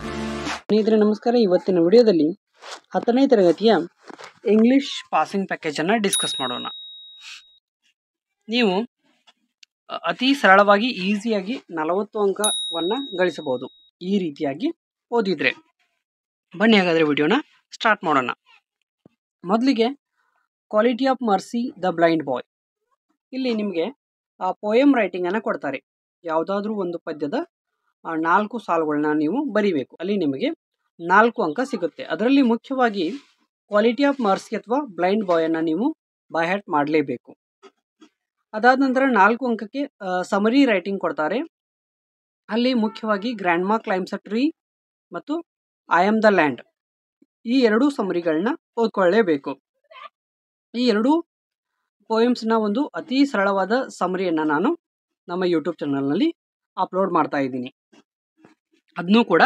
ಸ್ನೇಹಿತರೆ ನಮಸ್ಕಾರ. ಇವತ್ತಿನ ವಿಡಿಯೋದಲ್ಲಿ 10ನೇ ತರಗತಿಯ ಇಂಗ್ಲಿಷ್ ಪಾಸಿಂಗ್ ಪ್ಯಾಕೇಜನ್ನು ಡಿಸ್ಕಸ್ ಮಾಡೋಣ. ನೀವು ಅತಿ ಸರಳವಾಗಿ ಈಸಿಯಾಗಿ 40 ಅಂಕವನ್ನು ಗಳಿಸಬಹುದು ಈ ರೀತಿಯಾಗಿ ಓದಿದರೆ. ಬನ್ನಿ ಹಾಗಾದರೆ ವಿಡಿಯೋನ ಸ್ಟಾರ್ಟ್ ಮಾಡೋಣ. ಮೊದಲಿಗೆ quality of mercy the blind boy. ಇಲ್ಲಿ ನಿಮಗೆ ಪೋಯಮ್ ರೈಟಿಂಗನ್ನು ಕೊಡ್ತಾರೆ. ಯಾವುದಾದ್ರೂ ಒಂದು ಪದ್ಯದ 4 ಸಾಲುಗಳನ್ನ ನೀವು ಬರೀಬೇಕು. ಅಲ್ಲಿ ನಿಮಗೆ 4 ಅಂಕ ಸಿಗುತ್ತೆ. ಅದರಲ್ಲಿ ಮುಖ್ಯವಾಗಿ ಕ್ವಾಲಿಟಿ ಆಫ್ ಮರ್ಸಿ ಅಥವಾ ಬ್ಲೈಂಡ್ ಬಾಯನ್ನು ನೀವು ಬೈ ಹ್ಯಾಟ್ ಮಾಡಲೇಬೇಕು. ಅದಾದ ನಂತರ 4 ಅಂಕಕ್ಕೆ ಸಮರಿ ರೈಟಿಂಗ್ ಕೊಡ್ತಾರೆ. ಅಲ್ಲಿ ಮುಖ್ಯವಾಗಿ ಗ್ರ್ಯಾಂಡ್ ಮಾ ಕ್ಲೈಮ್ಸ್ ಅ ಟ್ರೀ ಮತ್ತು ಐ ಆಮ್ ದ ಲ್ಯಾಂಡ್ ಈ ಎರಡೂ ಸಮರಿಗಳನ್ನ ಓದ್ಕೊಳ್ಳೇಬೇಕು. ಈ ಎರಡೂ ಪೋಯಮ್ಸ್ನ ಒಂದು ಅತಿ ಸರಳವಾದ ಸಮರಿಯನ್ನು ನಾನು ನಮ್ಮ ಯೂಟ್ಯೂಬ್ ಚಾನಲ್ನಲ್ಲಿ ಅಪ್ಲೋಡ್ ಮಾಡ್ತಾ ಇದ್ದೀನಿ. ಅದನ್ನೂ ಕೂಡ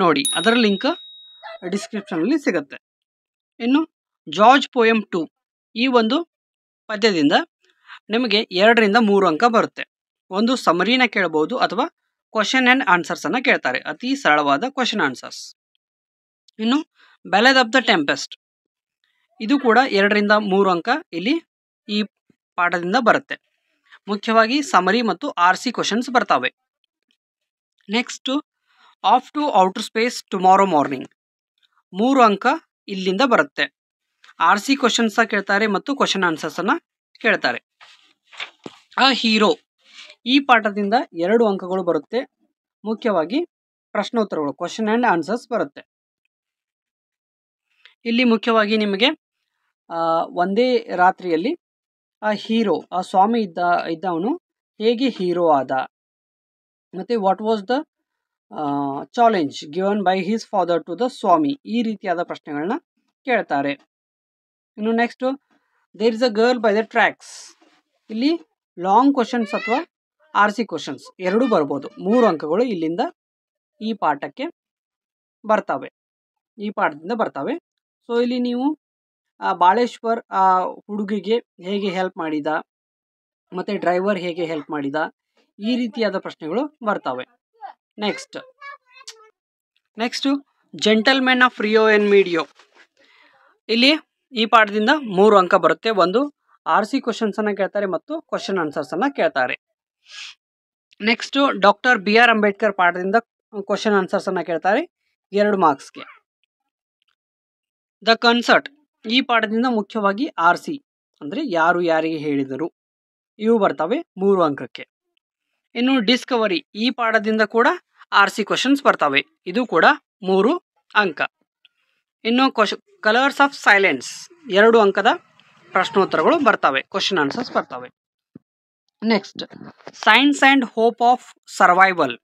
ನೋಡಿ, ಅದರ ಲಿಂಕ್ ಡಿಸ್ಕ್ರಿಪ್ಷನಲ್ಲಿ ಸಿಗುತ್ತೆ. ಇನ್ನು ಜಾರ್ಜ್ ಪೋಯಮ್ 2 ಈ ಒಂದು ಪದ್ಯದಿಂದ ನಿಮಗೆ 2ರಿಂದ 3 ಅಂಕ ಬರುತ್ತೆ. ಒಂದು ಸಮರಿನ ಕೇಳಬಹುದು ಅಥವಾ ಕ್ವಶನ್ ಆ್ಯಂಡ್ ಆನ್ಸರ್ಸನ್ನು ಕೇಳ್ತಾರೆ, ಅತಿ ಸರಳವಾದ ಕ್ವಶನ್ ಆನ್ಸರ್ಸ್. ಇನ್ನು ಬ್ಯಾಲೆಡ್ ಆಫ್ ದ ಟೆಂಪೆಸ್ಟ್ ಇದು ಕೂಡ 2ರಿಂದ 3 ಅಂಕ ಇಲ್ಲಿ ಈ ಪಾಠದಿಂದ ಬರುತ್ತೆ. ಮುಖ್ಯವಾಗಿ ಸಮರಿ ಮತ್ತು RC ಕ್ವಶನ್ಸ್ ಬರ್ತಾವೆ. Next off to outer space tomorrow morning 3 ಅಂಕ ಇಲ್ಲಿಂದ ಬರುತ್ತೆ. RC ಕ್ವಶನ್ಸ ಕೇಳ್ತಾರೆ ಮತ್ತು ಕ್ವಶನ್ ಆನ್ಸರ್ಸನ್ನು ಕೇಳ್ತಾರೆ. ಅ ಹೀರೋ ಈ ಪಾಠದಿಂದ 2 ಅಂಕಗಳು ಬರುತ್ತೆ. ಮುಖ್ಯವಾಗಿ ಪ್ರಶ್ನೋತ್ತರಗಳು ಕ್ವಶನ್ ಆ್ಯಂಡ್ ಆನ್ಸರ್ಸ್ ಬರುತ್ತೆ. ಇಲ್ಲಿ ಮುಖ್ಯವಾಗಿ ನಿಮಗೆ ಒಂದೇ ರಾತ್ರಿಯಲ್ಲಿ ಆ ಹೀರೋ, ಆ ಸ್ವಾಮಿ ಇದ್ದವನು ಹೇಗೆ ಹೀರೋ ಆದ, ಮತ್ತು what was the challenge given by his father to the Swami ಈ ರೀತಿಯಾದ ಪ್ರಶ್ನೆಗಳನ್ನ ಕೇಳ್ತಾರೆ. ಇನ್ನು next there is a girl by the tracks ಇಲ್ಲಿ ಲಾಂಗ್ ಕ್ವಶನ್ಸ್ ಅಥವಾ RC ಕ್ವಶನ್ಸ್ ಎರಡೂ ಬರ್ಬೋದು. 3 ಅಂಕಗಳು ಇಲ್ಲಿಂದ ಈ ಪಾಠದಿಂದ ಬರ್ತವೆ. ಸೊ ಇಲ್ಲಿ ನೀವು ಬಾಳೇಶ್ವರ್ ಆ ಹುಡುಗಿಗೆ ಹೇಗೆ ಹೆಲ್ಪ್ ಮಾಡಿದ, ಮತ್ತು ಡ್ರೈವರ್ ಹೇಗೆ ಹೆಲ್ಪ್ ಮಾಡಿದ ಈ ರೀತಿಯಾದ ಪ್ರಶ್ನೆಗಳು ಬರ್ತವೆ. Next gentlemen of Rio N ಮೀಡಿಯೋ ಇಲ್ಲಿ ಈ ಪಾಠದಿಂದ 3 ಅಂಕ ಬರುತ್ತೆ. ಒಂದು RC ಕ್ವಶನ್ಸನ್ನು ಕೇಳ್ತಾರೆ ಮತ್ತು ಕ್ವಶನ್ ಆನ್ಸರ್ಸನ್ನು ಕೇಳ್ತಾರೆ. ನೆಕ್ಸ್ಟು ಡಾಕ್ಟರ್ BR ಅಂಬೇಡ್ಕರ್ ಪಾಠದಿಂದ ಕ್ವಶನ್ ಆನ್ಸರ್ಸನ್ನು ಕೇಳ್ತಾರೆ 2 ಮಾರ್ಕ್ಸ್ಗೆ. ದ ಕನ್ಸರ್ಟ್ ಈ ಪಾಠದಿಂದ ಮುಖ್ಯವಾಗಿ RC ಅಂದರೆ ಯಾರು ಯಾರಿಗೆ ಹೇಳಿದರು ಇವು ಬರ್ತವೆ 3 ಅಂಕಕ್ಕೆ. ಇನ್ನು ಡಿಸ್ಕವರಿ ಈ ಪಾಠದಿಂದ ಕೂಡ RC ಕ್ವಶನ್ಸ್ ಬರ್ತವೆ, ಇದು ಕೂಡ 3 ಅಂಕ. ಇನ್ನು ಕಲರ್ಸ್ ಆಫ್ ಸೈಲೆನ್ಸ್ 2 ಅಂಕದ ಪ್ರಶ್ನೋತ್ತರಗಳು ಬರ್ತವೆ, ಕ್ವಶನ್ ಆನ್ಸರ್ಸ್ ಬರ್ತವೆ. Next science and hope of survival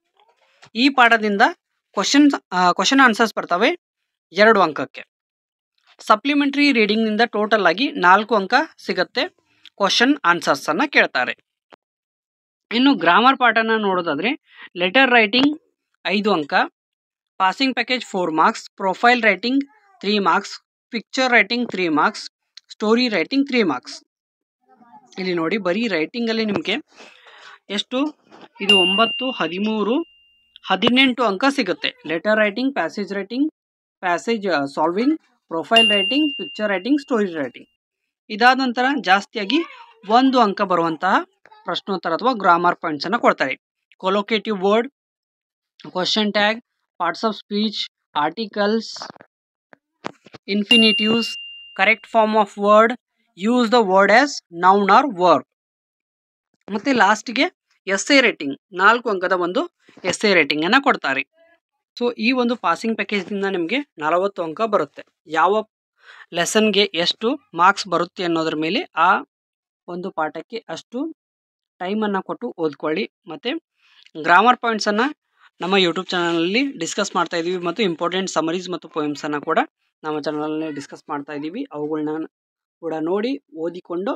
ಈ ಪಾಠದಿಂದ ಕ್ವಶನ್ ಆನ್ಸರ್ಸ್ ಬರ್ತವೆ 2 ಅಂಕಕ್ಕೆ. ಸಪ್ಲಿಮೆಂಟ್ರಿ ರೀಡಿಂಗ್ನಿಂದ ಟೋಟಲ್ ಆಗಿ 4 ಅಂಕ ಸಿಗುತ್ತೆ, ಕ್ವಶನ್ ಆನ್ಸರ್ಸನ್ನು ಕೇಳ್ತಾರೆ. ಇನ್ನು ಗ್ರಾಮರ್ ಪಾಠನ ನೋಡೋದಾದರೆ ಲೆಟರ್ ರೈಟಿಂಗ್ 5 ಅಂಕ, passing package 4 marks, profile writing 3 marks, picture writing 3 marks, story writing 3 marks. ಇಲ್ಲಿ ನೋಡಿ ಬರೀ ರೈಟಿಂಗಲ್ಲಿ ನಿಮಗೆ ಎಷ್ಟು ಇದು 9, 13, 18 ಅಂಕ ಸಿಗುತ್ತೆ. Letter writing, passage solving, profile writing, picture writing, story writing. ಇದಾದ ನಂತರ ಜಾಸ್ತಿಯಾಗಿ 1 ಅಂಕ ಬರುವಂತಹ ಪ್ರಶ್ನೋತ್ತರ ಅಥವಾ ಗ್ರಾಮರ್ ಪಾಯಿಂಟ್ಸನ್ನು ಕೊಡ್ತಾರೆ. Collocative word, question tag, parts of speech, articles, infinitives, correct form of word, use the word as noun or verb. ಮತ್ತು ಲಾಸ್ಟಿಗೆ ಎಸ್ಸೆ ರೇಟಿಂಗ್ 4 ಅಂಕದ ಒಂದು ಎಸ್ಸೆ ರೇಟಿಂಗನ್ನು ಕೊಡ್ತಾರೆ. ಸೊ ಈ ಒಂದು ಪಾಸಿಂಗ್ ಪ್ಯಾಕೇಜ್ನಿಂದ ನಿಮಗೆ 40 ಅಂಕ ಬರುತ್ತೆ. ಯಾವ ಲೆಸನ್ಗೆ ಎಷ್ಟು ಮಾರ್ಕ್ಸ್ ಬರುತ್ತೆ ಅನ್ನೋದ್ರ ಮೇಲೆ ಆ ಒಂದು ಪಾಠಕ್ಕೆ ಅಷ್ಟು ಟೈಮನ್ನು ಕೊಟ್ಟು ಓದ್ಕೊಳ್ಳಿ. ಮತ್ತು ಗ್ರಾಮರ್ ಪಾಯಿಂಟ್ಸನ್ನು ನಮ್ಮ ಯೂಟ್ಯೂಬ್ ಚಾನಲಲ್ಲಿ ಡಿಸ್ಕಸ್ ಮಾಡ್ತಾ ಇದ್ದೀವಿ ಮತ್ತು ಇಂಪಾರ್ಟೆಂಟ್ ಸಮರೀಸ್ ಮತ್ತು ಪೋಯಮ್ಸನ್ನು ಕೂಡ ನಮ್ಮ ಚಾನಲಲ್ಲಿ ಡಿಸ್ಕಸ್ ಮಾಡ್ತಾ ಇದ್ದೀವಿ. ಅವುಗಳನ್ನ ಕೂಡ ನೋಡಿ ಓದಿಕೊಂಡು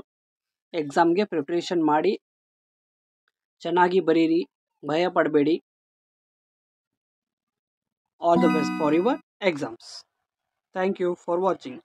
ಎಕ್ಸಾಮ್ಗೆ ಪ್ರಿಪ್ರೇಷನ್ ಮಾಡಿ ಚೆನ್ನಾಗಿ ಬರೀರಿ, ಭಯ ಪಡಬೇಡಿ. All the best for your exams. Thank you for watching.